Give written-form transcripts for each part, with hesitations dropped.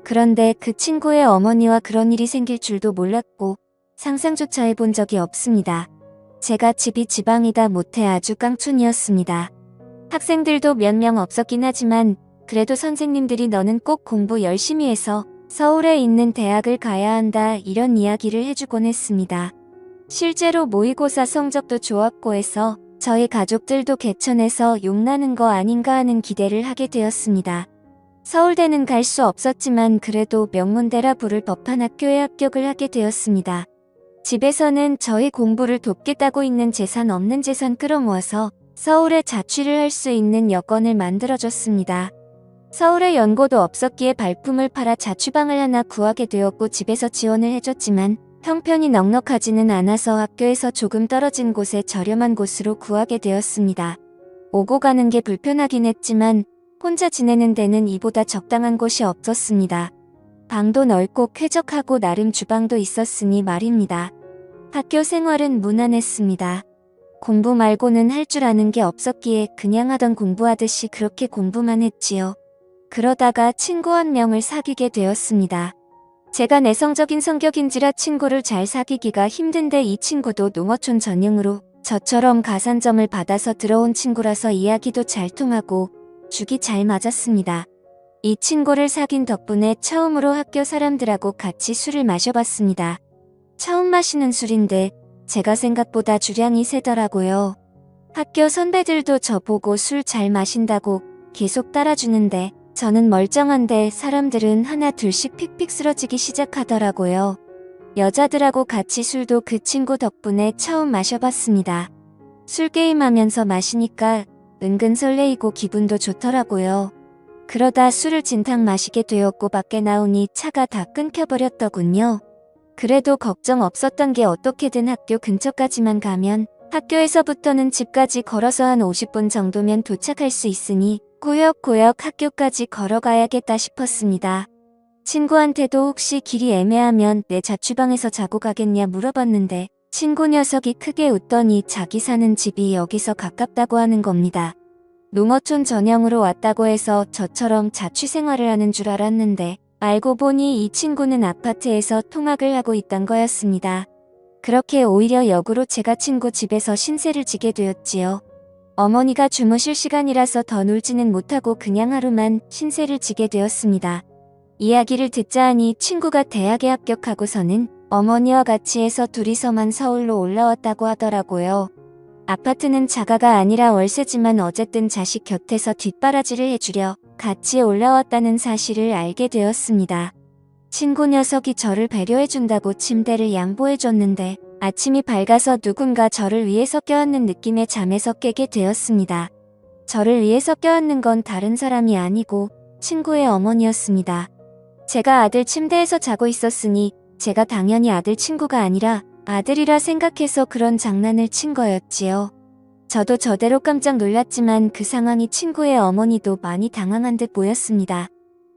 그런데 그 친구의 어머니와 그런 일이 생길 줄도 몰랐고 상상조차 해본 적이 없습니다. 제가 집이 지방이다 못해 아주 깡촌이었습니다. 학생들도 몇 명 없었긴 하지만 그래도 선생님들이 너는 꼭 공부 열심히 해서 서울에 있는 대학을 가야 한다 이런 이야기를 해주곤 했습니다. 실제로 모의고사 성적도 좋았고 해서 저희 가족들도 개천에서 용나는 거 아닌가 하는 기대를 하게 되었습니다. 서울대는 갈 수 없었지만 그래도 명문대라 부를 법한 학교에 합격을 하게 되었습니다. 집에서는 저희 공부를 돕겠다고 있는 재산 없는 재산 끌어모아서 서울에 자취를 할 수 있는 여건을 만들어줬습니다. 서울에 연고도 없었기에 발품을 팔아 자취방을 하나 구하게 되었고 집에서 지원을 해줬지만 형편이 넉넉하지는 않아서 학교에서 조금 떨어진 곳에 저렴한 곳으로 구하게 되었습니다. 오고 가는 게 불편하긴 했지만 혼자 지내는 데는 이보다 적당한 곳이 없었습니다. 방도 넓고 쾌적하고 나름 주방도 있었으니 말입니다. 학교 생활은 무난했습니다. 공부 말고는 할 줄 아는 게 없었기에 그냥 하던 공부하듯이 그렇게 공부만 했지요. 그러다가 친구 한 명을 사귀게 되었습니다. 제가 내성적인 성격인지라 친구를 잘 사귀기가 힘든데 이 친구도 농어촌 전형으로 저처럼 가산점을 받아서 들어온 친구라서 이야기도 잘 통하고 죽이 잘 맞았습니다. 이 친구를 사귄 덕분에 처음으로 학교 사람들하고 같이 술을 마셔봤습니다. 처음 마시는 술인데 제가 생각보다 주량이 세더라고요. 학교 선배들도 저보고 술 잘 마신다고 계속 따라주는데 저는 멀쩡한데 사람들은 하나 둘씩 픽픽 쓰러지기 시작하더라고요. 여자들하고 같이 술도 그 친구 덕분에 처음 마셔봤습니다. 술 게임하면서 마시니까 은근 설레이고 기분도 좋더라고요. 그러다 술을 진탕 마시게 되었고 밖에 나오니 차가 다 끊겨버렸더군요. 그래도 걱정 없었던 게 어떻게든 학교 근처까지만 가면 학교에서부터는 집까지 걸어서 한 50분 정도면 도착할 수 있으니 꾸역꾸역 학교까지 걸어가야겠다 싶었습니다. 친구한테도 혹시 길이 애매하면 내 자취방에서 자고 가겠냐 물어봤는데 친구 녀석이 크게 웃더니 자기 사는 집이 여기서 가깝다고 하는 겁니다. 농어촌 전형으로 왔다고 해서 저처럼 자취생활을 하는 줄 알았는데 알고 보니 이 친구는 아파트에서 통학을 하고 있던 거였습니다. 그렇게 오히려 역으로 제가 친구 집에서 신세를 지게 되었지요. 어머니가 주무실 시간이라서 더 놀지는 못하고 그냥 하루만 신세를 지게 되었습니다. 이야기를 듣자 하니 친구가 대학에 합격하고서는 어머니와 같이 해서 둘이서만 서울로 올라왔다고 하더라고요. 아파트는 자가가 아니라 월세지만 어쨌든 자식 곁에서 뒷바라지를 해주려 같이 올라왔다는 사실을 알게 되었습니다. 친구 녀석이 저를 배려해준다고 침대를 양보해줬는데 아침이 밝아서 누군가 저를 위해서 껴안는 느낌의 잠에서 깨게 되었습니다. 저를 위해서 껴안는 건 다른 사람이 아니고 친구의 어머니였습니다. 제가 아들 침대에서 자고 있었으니 제가 당연히 아들 친구가 아니라 아들이라 생각해서 그런 장난을 친 거였지요. 저도 저대로 깜짝 놀랐지만 그 상황이 친구의 어머니도 많이 당황한 듯 보였습니다.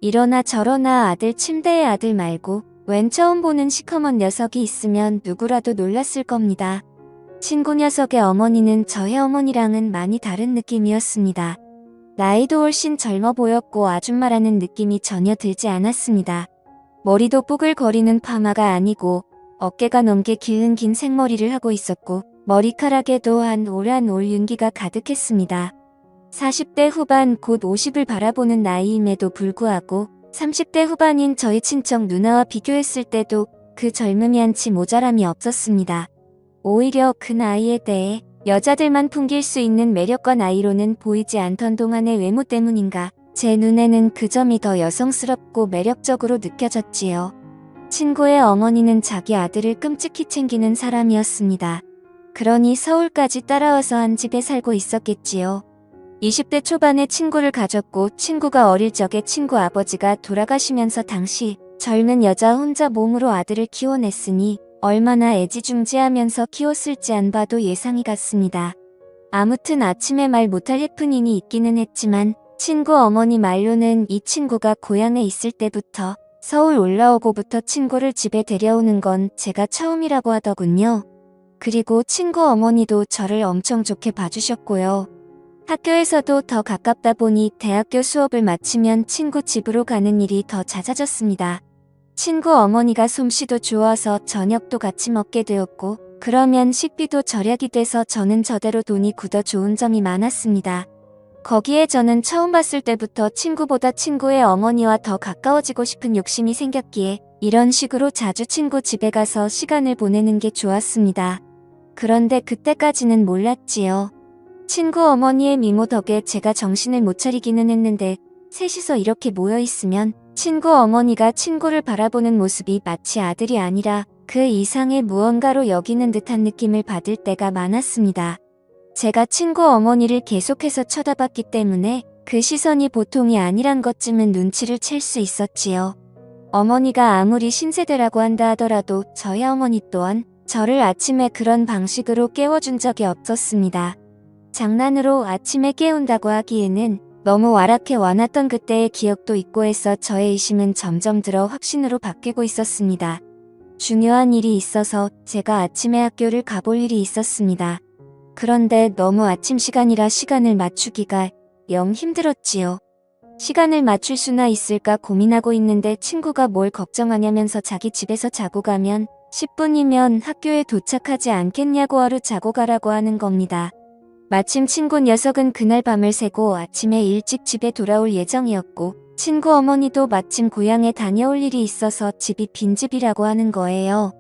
이러나 저러나 아들 침대에 아들 말고 웬 처음 보는 시커먼 녀석이 있으면 누구라도 놀랐을 겁니다. 친구 녀석의 어머니는 저의 어머니랑은 많이 다른 느낌이었습니다. 나이도 훨씬 젊어 보였고 아줌마라는 느낌이 전혀 들지 않았습니다. 머리도 뽀글거리는 파마가 아니고 어깨가 넘게 길은 긴 생머리를 하고 있었고 머리카락에도 한 올 한 올 윤기가 가득했습니다. 40대 후반 곧 50을 바라보는 나이임에도 불구하고 30대 후반인 저희 친척 누나와 비교했을 때도 그 젊음이 한치 모자람이 없었습니다. 오히려 그 나이에 대해 여자들만 풍길 수 있는 매력과 나이로는 보이지 않던 동안의 외모 때문인가 제 눈에는 그 점이 더 여성스럽고 매력적으로 느껴졌지요. 친구의 어머니는 자기 아들을 끔찍히 챙기는 사람이었습니다. 그러니 서울까지 따라와서 한 집에 살고 있었겠지요. 20대 초반에 친구를 가졌고 친구가 어릴 적에 친구 아버지가 돌아가시면서 당시 젊은 여자 혼자 몸으로 아들을 키워냈으니 얼마나 애지중지하면서 키웠을지 안 봐도 예상이 갔습니다. 아무튼 아침에 말 못할 해프닝이 있기는 했지만 친구 어머니 말로는 이 친구가 고향에 있을 때부터 서울 올라오고부터 친구를 집에 데려오는 건 제가 처음이라고 하더군요. 그리고 친구 어머니도 저를 엄청 좋게 봐주셨고요. 학교에서도 더 가깝다 보니 대학교 수업을 마치면 친구 집으로 가는 일이 더 잦아졌습니다. 친구 어머니가 솜씨도 좋아서 저녁도 같이 먹게 되었고, 그러면 식비도 절약이 돼서 저는 저대로 돈이 굳어 좋은 점이 많았습니다. 거기에 저는 처음 봤을 때부터 친구보다 친구의 어머니와 더 가까워지고 싶은 욕심이 생겼기에 이런 식으로 자주 친구 집에 가서 시간을 보내는 게 좋았습니다. 그런데 그때까지는 몰랐지요. 친구 어머니의 미모 덕에 제가 정신을 못 차리기는 했는데 셋이서 이렇게 모여 있으면 친구 어머니가 친구를 바라보는 모습이 마치 아들이 아니라 그 이상의 무언가로 여기는 듯한 느낌을 받을 때가 많았습니다. 제가 친구 어머니를 계속해서 쳐다봤기 때문에 그 시선이 보통이 아니란 것쯤은 눈치를 챌 수 있었지요. 어머니가 아무리 신세대라고 한다 하더라도 저희 어머니 또한 저를 아침에 그런 방식으로 깨워준 적이 없었습니다. 장난으로 아침에 깨운다고 하기에는 너무 와락해 와놨던 그때의 기억도 있고 해서 저의 의심은 점점 들어 확신으로 바뀌고 있었습니다. 중요한 일이 있어서 제가 아침에 학교를 가볼 일이 있었습니다. 그런데 너무 아침 시간이라 시간을 맞추기가 영 힘들었지요. 시간을 맞출 수나 있을까 고민하고 있는데 친구가 뭘 걱정하냐면서 자기 집에서 자고 가면 10분이면 학교에 도착하지 않겠냐고 하루 자고 가라고 하는 겁니다. 마침 친구 녀석은 그날 밤을 새고 아침에 일찍 집에 돌아올 예정이었고 친구 어머니도 마침 고향에 다녀올 일이 있어서 집이 빈집이라고 하는 거예요.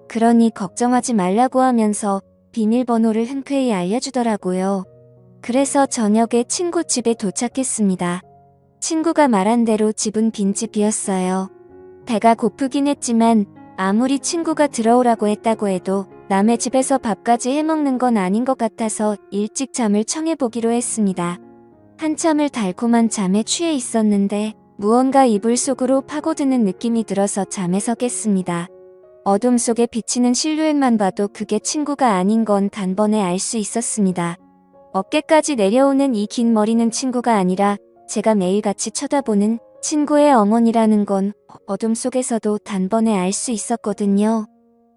그러니 걱정하지 말라고 하면서 비밀번호를 흔쾌히 알려주더라고요. 그래서 저녁에 친구 집에 도착했습니다. 친구가 말한 대로 집은 빈집이었어요. 배가 고프긴 했지만 아무리 친구가 들어오라고 했다고 해도 남의 집에서 밥까지 해먹는 건 아닌 것 같아서 일찍 잠을 청해보기로 했습니다. 한참을 달콤한 잠에 취해 있었는데 무언가 이불 속으로 파고드는 느낌이 들어서 잠에서 깼습니다. 어둠 속에 비치는 실루엣만 봐도 그게 친구가 아닌 건 단번에 알 수 있었습니다. 어깨까지 내려오는 이 긴 머리는 친구가 아니라 제가 매일같이 쳐다보는 친구의 어머니라는 건 어둠 속에서도 단번에 알 수 있었거든요.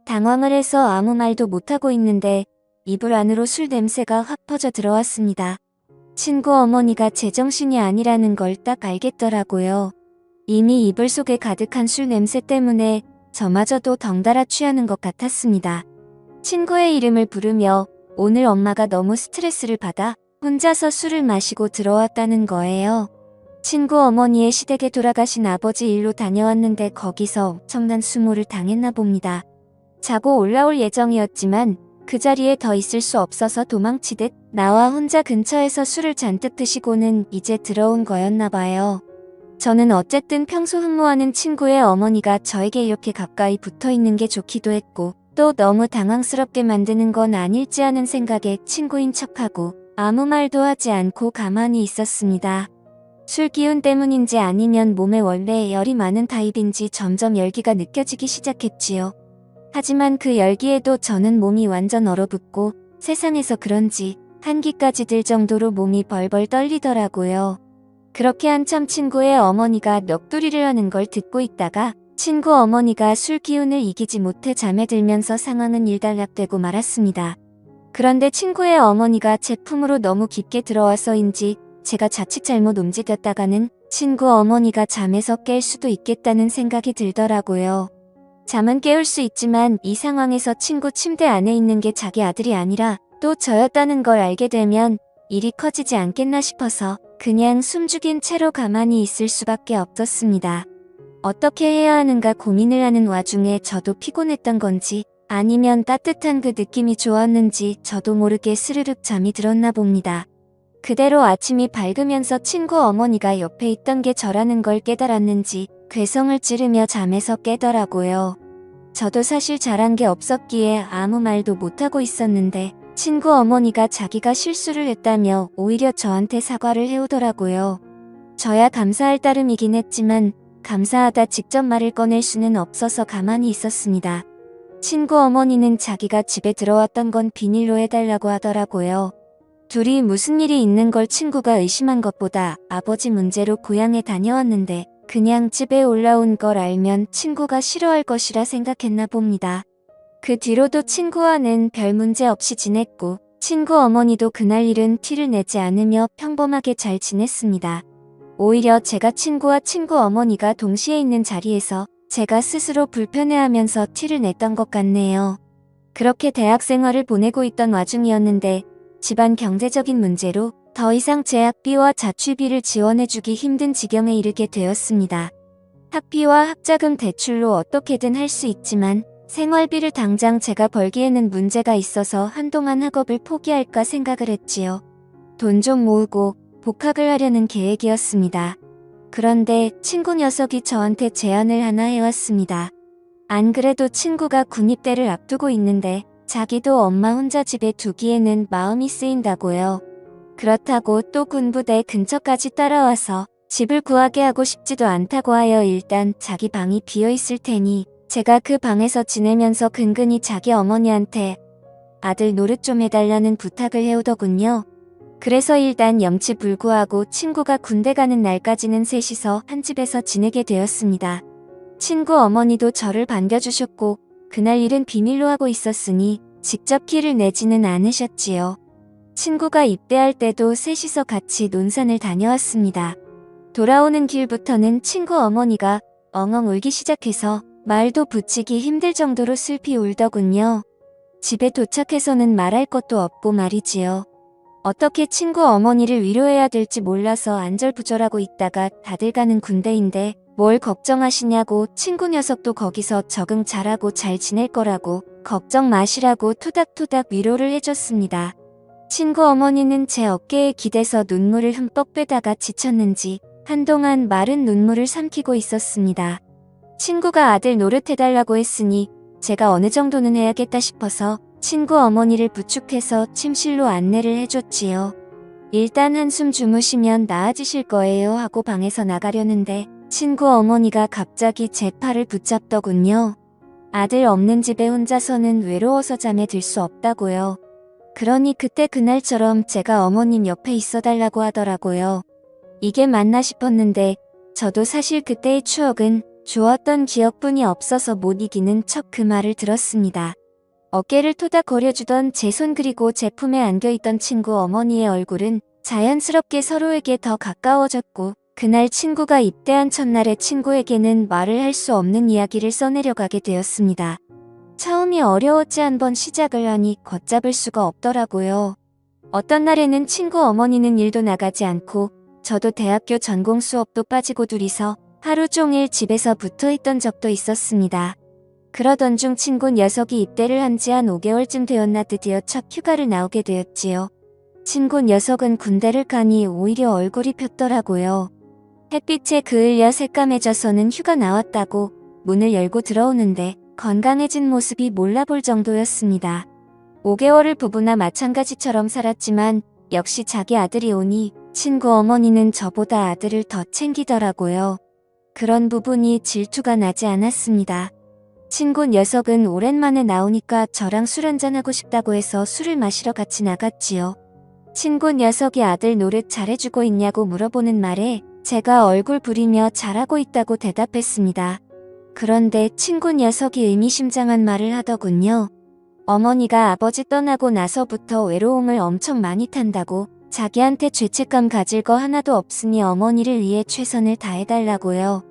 당황을 해서 아무 말도 못하고 있는데 이불 안으로 술 냄새가 확 퍼져 들어왔습니다. 친구 어머니가 제정신이 아니라는 걸 딱 알겠더라고요. 이미 이불 속에 가득한 술 냄새 때문에 저마저도 덩달아 취하는 것 같았습니다. 친구의 이름을 부르며 오늘 엄마가 너무 스트레스를 받아 혼자서 술을 마시고 들어왔다는 거예요. 친구 어머니의 시댁에 돌아가신 아버지 일로 다녀왔는데 거기서 엄청난 수모를 당했나 봅니다. 자고 올라올 예정이었지만 그 자리에 더 있을 수 없어서 도망치듯 나와 혼자 근처에서 술을 잔뜩 드시고는 이제 들어온 거였나 봐요. 저는 어쨌든 평소 흠모하는 친구의 어머니가 저에게 이렇게 가까이 붙어 있는 게 좋기도 했고 또 너무 당황스럽게 만드는 건 아닐지 하는 생각에 친구인 척하고 아무 말도 하지 않고 가만히 있었습니다. 술 기운 때문인지 아니면 몸에 원래 열이 많은 타입인지 점점 열기가 느껴지기 시작했지요. 하지만 그 열기에도 저는 몸이 완전 얼어붙고 세상에서 그런지 한기까지 들 정도로 몸이 벌벌 떨리더라고요. 그렇게 한참 친구의 어머니가 넋두리를 하는 걸 듣고 있다가 친구 어머니가 술 기운을 이기지 못해 잠에 들면서 상황은 일단락되고 말았습니다. 그런데 친구의 어머니가 제 품으로 너무 깊게 들어와서인지 제가 자칫 잘못 움직였다가는 친구 어머니가 잠에서 깰 수도 있겠다는 생각이 들더라고요. 잠은 깨울 수 있지만 이 상황에서 친구 침대 안에 있는 게 자기 아들이 아니라 또 저였다는 걸 알게 되면 일이 커지지 않겠나 싶어서 그냥 숨죽인 채로 가만히 있을 수밖에 없었습니다. 어떻게 해야 하는가 고민을 하는 와중에 저도 피곤했던 건지 아니면 따뜻한 그 느낌이 좋았는지 저도 모르게 스르륵 잠이 들었나 봅니다. 그대로 아침이 밝으면서 친구 어머니가 옆에 있던 게 저라는 걸 깨달았는지 괴성을 찌르며 잠에서 깨더라고요. 저도 사실 잘한 게 없었기에 아무 말도 못하고 있었는데 친구 어머니가 자기가 실수를 했다며 오히려 저한테 사과를 해오더라고요. 저야 감사할 따름이긴 했지만 감사하다 직접 말을 꺼낼 수는 없어서 가만히 있었습니다. 친구 어머니는 자기가 집에 들어왔던 건 비밀로 해달라고 하더라고요. 둘이 무슨 일이 있는 걸 친구가 의심한 것보다 아버지 문제로 고향에 다녀왔는데 그냥 집에 올라온 걸 알면 친구가 싫어할 것이라 생각했나 봅니다. 그 뒤로도 친구와는 별 문제 없이 지냈고 친구 어머니도 그날 일은 티를 내지 않으며 평범하게 잘 지냈습니다. 오히려 제가 친구와 친구 어머니가 동시에 있는 자리에서 제가 스스로 불편해하면서 티를 냈던 것 같네요. 그렇게 대학 생활을 보내고 있던 와중이었는데 집안 경제적인 문제로 더 이상 제 학비와 자취비를 지원해주기 힘든 지경에 이르게 되었습니다. 학비와 학자금 대출로 어떻게든 할 수 있지만 생활비를 당장 제가 벌기에는 문제가 있어서 한동안 학업을 포기할까 생각을 했지요. 돈 좀 모으고 복학을 하려는 계획이었습니다. 그런데 친구 녀석이 저한테 제안을 하나 해왔습니다. 안 그래도 친구가 군입대를 앞두고 있는데 자기도 엄마 혼자 집에 두기에는 마음이 쓰인다고요. 그렇다고 또 군부대 근처까지 따라와서 집을 구하게 하고 싶지도 않다고 하여 일단 자기 방이 비어있을 테니 제가 그 방에서 지내면서 근근히 자기 어머니한테 아들 노릇 좀 해달라는 부탁을 해오더군요. 그래서 일단 염치불구하고 친구가 군대 가는 날까지는 셋이서 한 집에서 지내게 되었습니다. 친구 어머니도 저를 반겨주셨고 그날 일은 비밀로 하고 있었으니 직접 키를 내지는 않으셨지요. 친구가 입대할 때도 셋이서 같이 논산을 다녀왔습니다. 돌아오는 길부터는 친구 어머니가 엉엉 울기 시작해서 말도 붙이기 힘들 정도로 슬피 울더군요. 집에 도착해서는 말할 것도 없고 말이지요. 어떻게 친구 어머니를 위로해야 될지 몰라서 안절부절하고 있다가 다들 가는 군대인데 뭘 걱정하시냐고 친구 녀석도 거기서 적응 잘하고 잘 지낼 거라고 걱정 마시라고 토닥토닥 위로를 해줬습니다. 친구 어머니는 제 어깨에 기대서 눈물을 흠뻑 빼다가 지쳤는지 한동안 마른 눈물을 삼키고 있었습니다. 친구가 아들 노릇해달라고 했으니 제가 어느 정도는 해야겠다 싶어서 친구 어머니를 부축해서 침실로 안내를 해줬지요. 일단 한숨 주무시면 나아지실 거예요 하고 방에서 나가려는데 친구 어머니가 갑자기 제 팔을 붙잡더군요. 아들 없는 집에 혼자서는 외로워서 잠에 들 수 없다고요. 그러니 그때 그날처럼 제가 어머님 옆에 있어달라고 하더라고요. 이게 맞나 싶었는데 저도 사실 그때의 추억은 좋았던 기억뿐이 없어서 못 이기는 척 그 말을 들었습니다. 어깨를 토닥거려주던 제 손 그리고 제 품에 안겨있던 친구 어머니의 얼굴은 자연스럽게 서로에게 더 가까워졌고 그날 친구가 입대한 첫날에 친구에게는 말을 할 수 없는 이야기를 써내려가게 되었습니다. 처음이 어려웠지 한번 시작을 하니 걷잡을 수가 없더라고요. 어떤 날에는 친구 어머니는 일도 나가지 않고 저도 대학교 전공 수업도 빠지고 둘이서 하루 종일 집에서 붙어있던 적도 있었습니다. 그러던 중 친구 녀석이 입대를 한 지 한 5개월쯤 되었나 드디어 첫 휴가를 나오게 되었지요. 친구 녀석은 군대를 가니 오히려 얼굴이 폈더라고요. 햇빛에 그을려 새까매져서는 휴가 나왔다고 문을 열고 들어오는데 건강해진 모습이 몰라볼 정도였습니다. 5개월을 부부나 마찬가지처럼 살았지만 역시 자기 아들이 오니 친구 어머니는 저보다 아들을 더 챙기더라고요. 그런 부분이 질투가 나지 않았습니다. 친구 녀석은 오랜만에 나오니까 저랑 술 한잔하고 싶다고 해서 술을 마시러 같이 나갔지요. 친구 녀석이 아들 노릇 잘해주고 있냐고 물어보는 말에 제가 얼굴 부리며 잘하고 있다고 대답했습니다. 그런데 친구 녀석이 의미심장한 말을 하더군요. 어머니가 아버지 떠나고 나서부터 외로움을 엄청 많이 탄다고 자기한테 죄책감 가질 거 하나도 없으니 어머니를 위해 최선을 다해달라고요.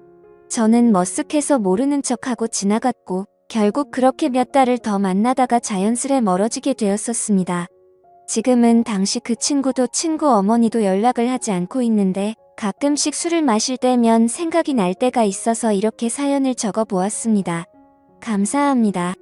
저는 머쓱해서 모르는 척하고 지나갔고 결국 그렇게 몇 달을 더 만나다가 자연스레 멀어지게 되었었습니다. 지금은 당시 그 친구도 친구 어머니도 연락을 하지 않고 있는데 가끔씩 술을 마실 때면 생각이 날 때가 있어서 이렇게 사연을 적어 보았습니다. 감사합니다.